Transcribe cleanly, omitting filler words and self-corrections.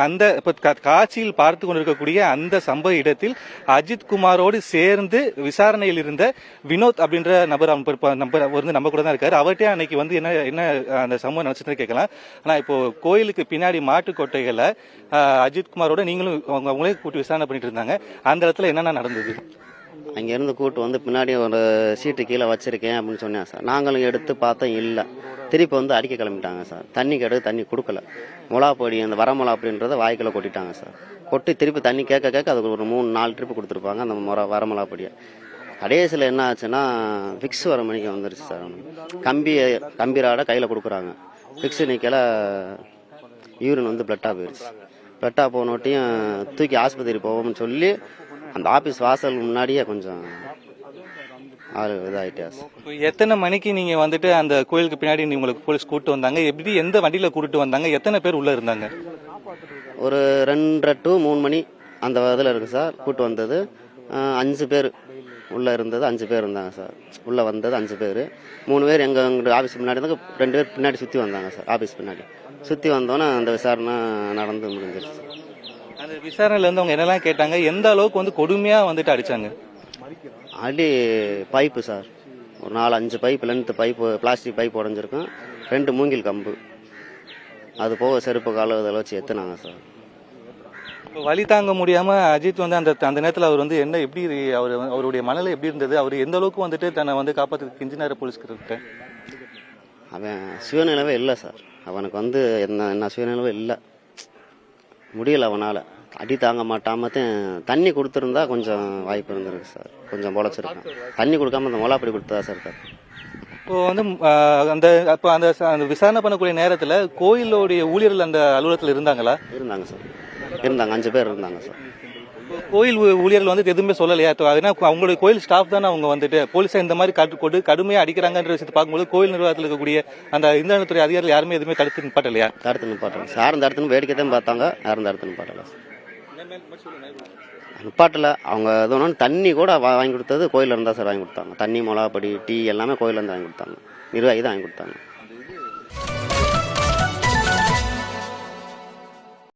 அந்த காட்சியில் பார்த்து கொண்டிருக்கக்கூடிய அந்த சம்பவ இடத்தில் அஜித் குமாரோடு சேர்ந்து விசாரணையில் இருந்த வினோத் அப்படின்ற நபர் வந்து நம்ம கூட தான் இருக்காரு. அவர்கிட்ட அன்னைக்கு வந்து என்ன அந்த சம்பவம் நினைச்சதுன்னு கேட்கலாம். ஆனா இப்போ கோயிலுக்கு பின்னாடி மாட்டுக்கொட்டைகளை அஜித் குமாரோட நீங்களும் அவங்களே கூட்டி விசாரணை பண்ணிட்டு இருந்தாங்க. அந்த இடத்துல என்னென்ன நடந்தது? அங்கேருந்து கூட்டு வந்து பின்னாடி ஒரு சீட்டு கீழே வச்சிருக்கேன் அப்படின்னு சொன்னேன் சார். நாங்களும் எடுத்து பார்த்தோம், இல்லை. திருப்பி வந்து அடிக்க கிளம்பிட்டாங்க சார். தண்ணி கேட்டு தண்ணி கொடுக்கல. மிளகாப்பொடி அந்த வரமிளகா அப்படின்றத வாய்க்குள்ள கொட்டிட்டாங்க சார். கொட்டி திருப்பி தண்ணி கேட்க அதுக்கு ஒரு 3-4 ட்ரிப்பு கொடுத்துருப்பாங்க அந்த வரமிளகா பொடியை. கடைசியில் என்ன ஆச்சுன்னா ஃபிக்ஸ் வர மணிக்கு வந்துருச்சு சார். கம்பிராட கையில் கொடுக்குறாங்க. ஃபிக்ஸ் நிற்கல, யூரின் வந்து பிளட்டாக போயிடுச்சு. பிளட்டாக போனோட்டையும் தூக்கி ஆஸ்பத்திரி போவோம்னு சொல்லி அந்த ஆபீஸ் வாசல் முன்னாடியே கொஞ்சம் இதாயிட்டே. எத்தனை மணிக்கு நீங்க வந்துட்டு அந்த கோயிலுக்கு பின்னாடி உங்களுக்கு போலீஸ் கூட்டு வந்தாங்க? எப்படி எந்த வண்டியில கூட்டிட்டு வந்தாங்க? எத்தனை பேர் உள்ள இருந்தாங்க? ஒரு 2:30 to 3 மணி அந்த இதில் இருக்கு சார். கூட்டு வந்தது 5 பேர் உள்ள இருந்தது. 5 பேர் இருந்தாங்க சார். உள்ள வந்தது 5 பேர். 3 பேர் எங்க ஆபீஸ் முன்னாடி இருந்தாங்க. 2 பேர் பின்னாடி சுத்தி வந்தாங்க சார். ஆபீஸ் பின்னாடி சுத்தி வந்தோன்னே அந்த விசாரணை நடந்து முடிஞ்சிருச்சு. அந்த விசாரணையில இருந்து அவங்க என்னெல்லாம் கேட்டாங்க? எந்த அளவுக்கு வந்து கொடுமையா வந்துட்டு அடிச்சாங்க? அடி பைப்பு சார். ஒரு 4-5 pipe length pipe, plastic pipe உடஞ்சிருக்கும். 2 மூங்கில் கம்பு, அது போக செருப்பு கால இதெல்லாம் வச்சு எத்துனாங்க சார். வலி தாங்க முடியாம அஜித் வந்து அந்த நேரத்தில் அவர் வந்து என்ன எப்படி அவருடைய மனநிலை எப்படி இருந்தது? அவர் எந்த அளவுக்கு வந்துட்டு தன்னை வந்து காப்பாற்ற கெஞ்சினார் போலீஸ்கிட்ட? அவன் சுயநிலவே இல்லை சார். அவனுக்கு வந்து என்ன சுயநிலவே இல்லை. முடியல அவனால். அடி தாங்க மாட்டாமத்தான் தண்ணி கொடுத்துருந்தா கொஞ்சம் வாய்ப்பு இருந்திருக்கு சார். கொஞ்சம் பொழைச்சிருக்கேன். தண்ணி கொடுக்காம அந்த மிளகாப்பொடி கொடுத்ததா சார். இப்போ வந்து அந்த விசாரணை பண்ணக்கூடிய நேரத்தில் கோயிலோடைய ஊழியர்கள் அந்த அலுவலகத்தில் இருந்தாங்களா? இருந்தாங்க சார். இருந்தாங்க. 5 பேர் இருந்தாங்க சார். கோயில் ஊழியர்கள் வந்து எதுவுமே சொல்லலையா? ஏன்னா அவங்களுடைய கோயில் ஸ்டாஃப் தானே அவங்க வந்துட்டு போலீஸை இந்த மாதிரி கடுமையாக அடிக்கிறாங்கன்ற விஷயத்தை பார்க்கும்போது கோயில் நிர்வாகத்தில் இருக்கக்கூடிய அந்த இந்திரத்துறை அதிகாரிகள் யாருமே எதுவுமே தடுத்து நிப்பாட்டலையா? தடுத்து நிப்பாட்டல. யாரும் தடுத்துன்னு வேடிக்கை தான் பார்த்தாங்க. யாரும் தடுத்து நிப்பாட்டல. நிப்பாட்டல. அவங்க எதுவும் தண்ணி கூட வாங்கி கொடுத்தது கோயிலில் இருந்தா சார் வாங்கி கொடுத்தாங்க. தண்ணி, மிளகாப்பொடி, டீ எல்லாமே கோயிலில் இருந்து வாங்கி கொடுத்தாங்க. நிர்வாகி தான் வாங்கி கொடுத்தாங்க.